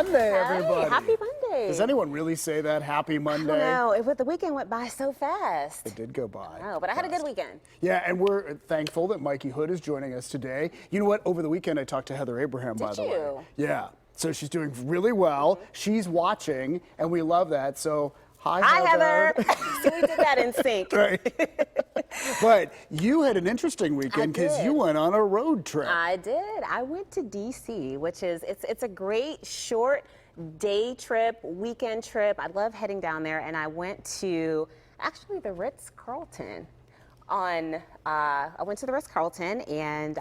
Monday, everybody. Happy Monday. Does anyone really say that? Happy Monday? No, the weekend went by so fast. It did go by. No, but I had a good weekend. Yeah, and we're thankful that Mikey Hood is joining us today. You know what? Over the weekend, I talked to Heather Abraham, by the way. Did you? Yeah. So she's doing really well. She's watching, and we love that. So, hi, Heather. So we did that in sync. Right. But you had an interesting weekend because you went on a road trip. I did. I went to D.C., which is, it's a great short day trip, weekend trip. I love heading down there, and I went to actually the Ritz-Carlton. I went to the Ritz-Carlton, and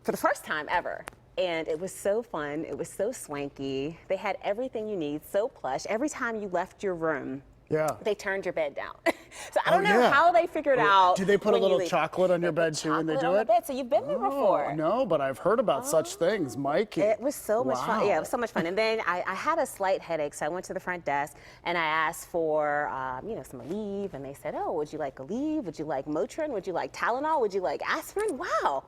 for the first time ever, and it was so fun. It was so swanky. They had everything you need, so plush. Every time you left your room, they turned your bed down. So I don't know how they figured out. Do they put a little chocolate on your bed too when they do it? So you've been there before. No, but I've heard about such things, Mikey. It was so much fun. Yeah, it was so much fun. And then I had a slight headache, so I went to the front desk and I asked for, some Aleve, and they said, "Oh, would you like Aleve? Would you like Motrin? Would you like Tylenol? Would you like aspirin?" Wow.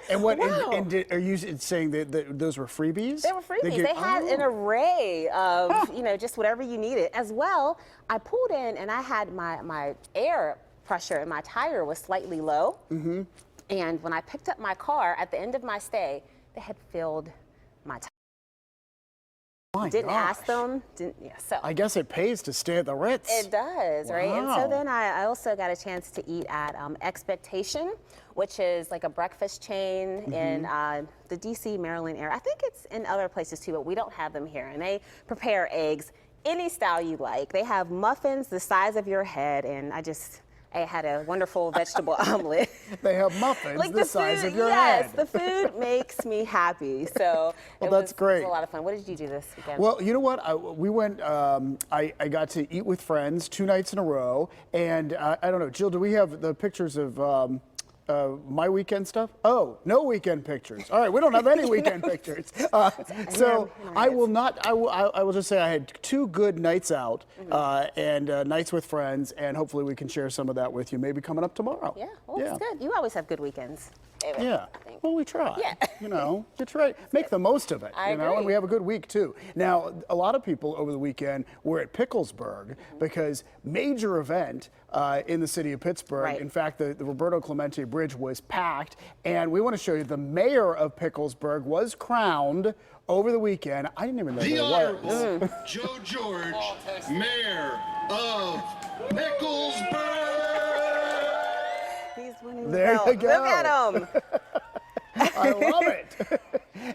And what? Wow. And are you saying that those were freebies? They were freebies. They had an array of, just whatever you needed. As well, I pulled in and I had my air pressure in my tire was slightly low. Mm-hmm. And when I picked up my car at the end of my stay, they had filled my tire. Didn't ask them. So I guess it pays to stay at the Ritz. It does, right? And so then I also got a chance to eat at Expectation, which is like a breakfast chain in the D.C., Maryland area. I think it's in other places too, but we don't have them here. And they prepare eggs any style you like. They have muffins the size of your head, and I had a wonderful vegetable omelet. They have muffins like the size of your head. Yes, the food makes me happy. So that's great. It was a lot of fun. What did you do this weekend? Well, you know what? We went. I got to eat with friends 2 nights in a row, and I don't know, Jill. Do we have the pictures of? My weekend stuff? Oh, no weekend pictures. All right, we don't have any weekend pictures. So I will not. I will just say I had 2 good nights out and nights with friends, and hopefully we can share some of that with you. Maybe coming up tomorrow. Yeah, well, it's good. You always have good weekends. David, yeah. I think. Well, we try. Yeah. You try. Make the most of it. I agree. And we have a good week too. Now, a lot of people over the weekend were at Picklesburg because major event in the city of Pittsburgh. Right. In fact, the Roberto Clemente Bridge was packed, and we want to show you the mayor of Picklesburg was crowned over the weekend. I didn't even know the Honorable Joe George, Mayor of Picklesburg. He's winning There the belt. you go. Look at him. I love it.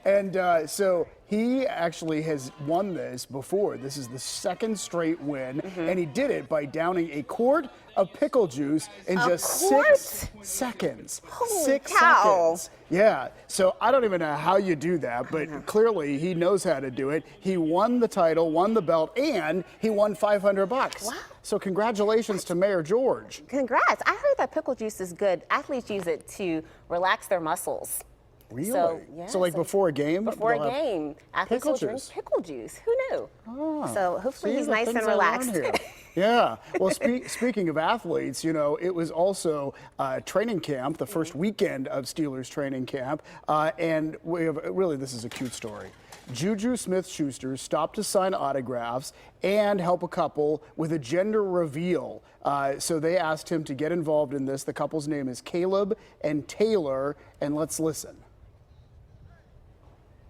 And so he actually has won this before. This is the 2nd straight win, and he did it by downing a quart of pickle juice in just 6 seconds. Holy 6 cow. seconds. Yeah. So I don't even know how you do that, but clearly he knows how to do it. He won the title, won the belt, and he won $500. Wow. So congratulations to Mayor George. Congrats. I heard that pickle juice is good. Athletes use it to relax their muscles. Really? So like before a game? Before a game, athletes will drink pickle juice. Who knew? So hopefully he's nice and relaxed. Yeah. Well, speaking of athletes, it was also training camp, the first weekend of Steelers training camp, and we have this is a cute story. Juju Smith-Schuster stopped to sign autographs and help a couple with a gender reveal. So they asked him to get involved in this. The couple's name is Caleb and Taylor, and let's listen.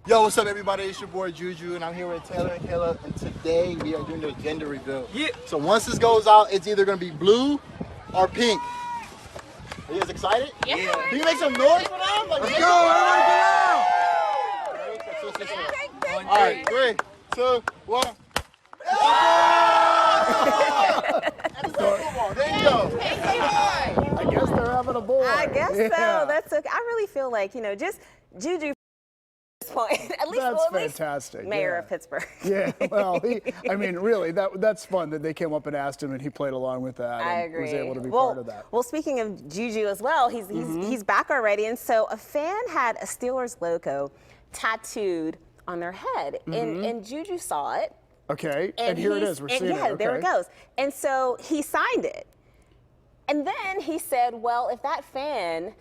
Yo, what's up, everybody? It's your boy Juju, and I'm here with Taylor and Caleb, and today we are doing the gender reveal. Yeah. So once this goes out, it's either going to be blue or pink. Are you guys excited? Yeah. Can you make some noise for them? Let's go, everybody get out! All right, 3, 2, 1. There you go. I guess they're having a boy. I guess so. That's okay. I really feel like, just Juju. Point. At least, that's fantastic. Mayor of Pittsburgh. Yeah, well, really, that's fun that they came up and asked him, and he played along with that. I and agree. Was able to be part of that. Well, speaking of Juju as well, he's back already, and so a fan had a Steelers logo tattooed on their head, and Juju saw it. Okay, and here it is. We're seeing it. Yeah, there it goes. And so he signed it, and then he said, "Well, if that fan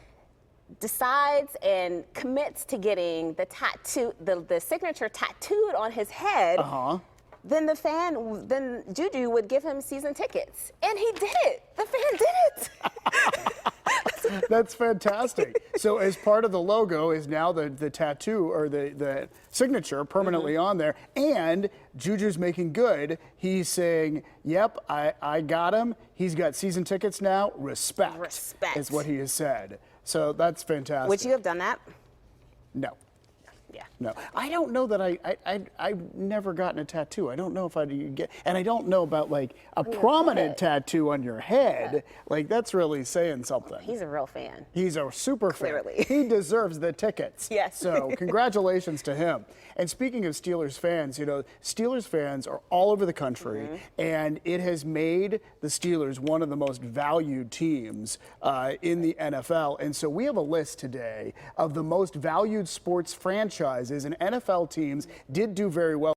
decides and commits to getting the tattoo, the signature tattooed on his head, then then Juju would give him season tickets. And he did it. The fan did it. That's fantastic. So as part of the logo is now the tattoo or the signature permanently on there. And Juju's making good. He's saying, yep, I got him. He's got season tickets now. Respect. Respect. Is what he has said. So that's fantastic. Would you have done that? No. Yeah. No, I don't know that I've never gotten a tattoo. I don't know if I'd get, and I don't know about like a prominent tattoo on your head. Like that's really saying something. He's a real fan. He's a super Clearly. fan. He deserves the tickets. Yes. So congratulations to him. And speaking of Steelers fans, you know, Steelers fans are all over the country, and it has made the Steelers one of the most valued teams in the NFL. And so we have a list today of the most valued sports franchises, and NFL teams did do very well.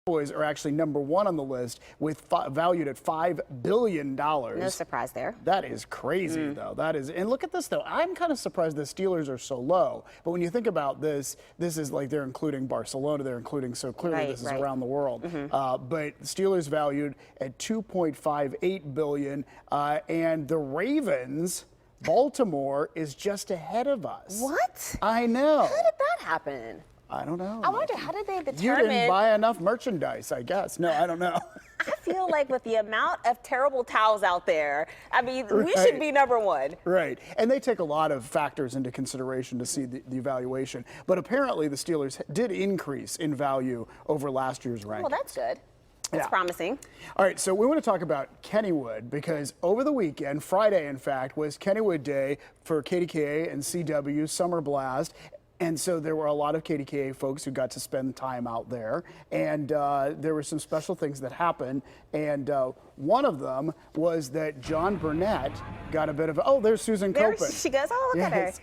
Cowboys are actually number one on the list with valued at $5 billion. No surprise there. That is crazy, though. That is, and look at this, though. I'm kind of surprised the Steelers are so low. But when you think about this, this is like they're including Barcelona. They're including, so clearly this is around the world. But Steelers valued at $2.58 billion, and the Ravens, Baltimore, is just ahead of us. What? I know. How did that happen? I don't know. I wonder, how did they determine? You didn't buy enough merchandise, I guess. No, I don't know. I feel like with the amount of terrible towels out there, I mean, we should be number one. Right. And they take a lot of factors into consideration to see the evaluation. But apparently the Steelers did increase in value over last year's rankings. Well, that's good. That's promising. All right, so we want to talk about Kennywood because over the weekend, Friday in fact, was Kennywood Day for KDKA and CW Summer Blast. And so there were a lot of KDKA folks who got to spend time out there. And there were some special things that happened. And one of them was that John Burnett got a bit of, oh, there's Susan There Copen. she goes. Oh, look at her.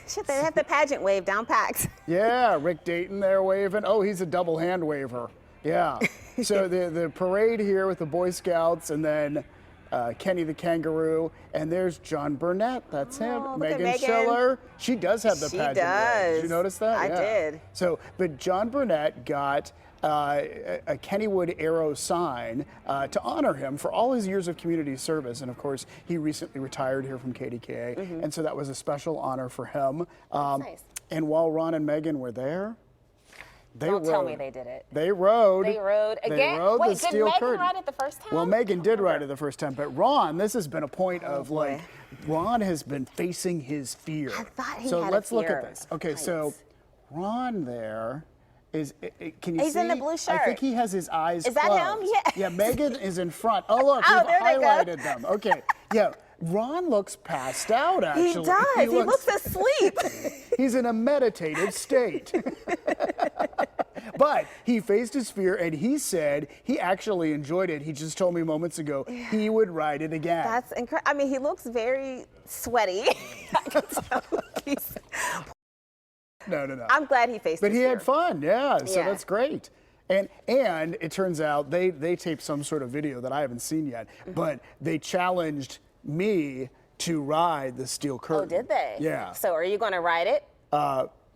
Shit, they have the pageant wave down packed. Yeah, Rick Dayton there waving. Oh, he's a double hand waver. Yeah. So the parade here with the Boy Scouts and then Kenny the Kangaroo, and there's John Burnett. That's him. Megan Schiller. She does have the pageant. She does. Did you notice that? I did. So, but John Burnett got a Kennywood Arrow sign to honor him for all his years of community service. And of course, he recently retired here from KDKA, and so that was a special honor for him. Nice. And while Ron and Megan were there, Don't tell me they did it. They rode. They rode again? They rode Wait, the steel did Megan curtain. ride it the first time? Well, Megan did ride it the first time, but Ron, this has been a point of boy. like, Ron has been facing his fear. I thought he so had a let's look at fear. this. Okay, so Nice. Ron there is, can you see? He's in the blue I shirt. think he has his eyes Is that closed. him? Yes. Yeah, Megan is in front. Oh, look, Oh, we've there they go. highlighted them. Okay, yeah. Ron looks passed out, actually. He does. He looks asleep. He's in a meditative state. But he faced his fear, and he said he actually enjoyed it. He just told me moments ago he would ride it again. That's incredible. I mean, he looks very sweaty. I can tell he's... No. I'm glad he faced But his he had fear. fun, yeah. So Yeah. that's great. And it turns out they taped some sort of video that I haven't seen yet, but they challenged me to ride the steel curtain. Oh, did they? Yeah. So are you going to ride it?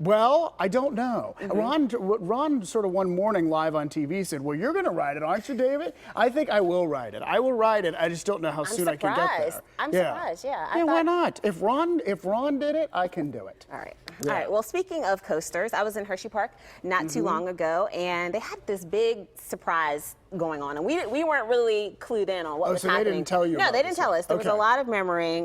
Well, I don't know. Mm-hmm. Ron sort of one morning live on TV said, well, you're going to ride it, aren't you, David? I think I will ride it. I will ride it. I just don't know how soon I can get there. I'm surprised, yeah. I Yeah, why thought- not? If Ron did it, I can do it. All right. Yeah. All right. Well, speaking of coasters, I was in Hershey Park not too long ago, and they had this big surprise going on, and we weren't really clued in on what was so happening. they didn't tell you No, about they didn't this tell yet. us. There was a Okay. lot of murmuring,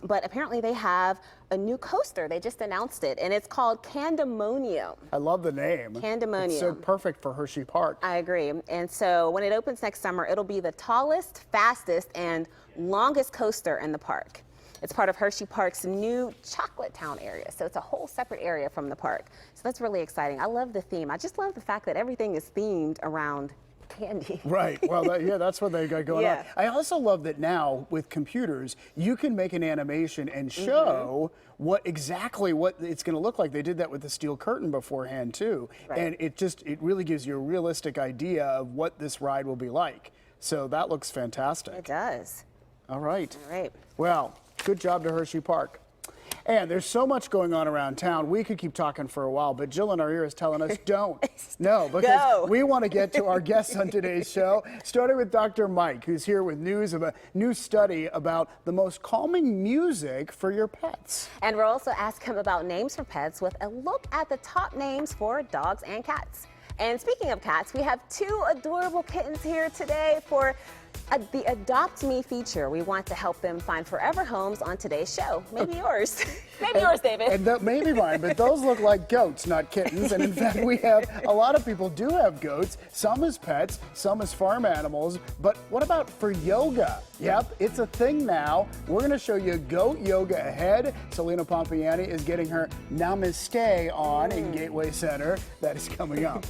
but apparently they have a new coaster. They just announced it, and it's called Candemonium. I love the name. Candemonium. It's so perfect for Hershey Park. I agree. And so when it opens next summer, it'll be the tallest, fastest, and longest coaster in the park. It's part of Hershey Park's new Chocolate Town area. So it's a whole separate area from the park. So that's really exciting. I love the theme. I just love the fact that everything is themed around candy. Right. Well, that's what they got going on. I also love that now with computers, you can make an animation and show what it's going to look like. They did that with the steel curtain beforehand too, and it really gives you a realistic idea of what this ride will be like. So that looks fantastic. It does. All right. All right. Well, good job to Hershey Park. And there's so much going on around town. We could keep talking for a while, but Jill in our ear is telling us don't. No, because Go. we want to get to our guests on today's show, starting with Dr. Mike, who's here with news of a new study about the most calming music for your pets. And we'll also ask him about names for pets with a look at the top names for dogs and cats. And speaking of cats, we have two adorable kittens here today for the Adopt Me feature. We want to help them find forever homes on today's show. Maybe yours. Maybe yours, David. And that may be mine, but those look like goats, not kittens. And in fact, we have a lot of people do have goats, some as pets, some as farm animals. But what about for yoga? Yep, it's a thing now. We're going to show you goat yoga ahead. Selena Pompiani is getting her Namaste on in Gateway Center. That is coming up.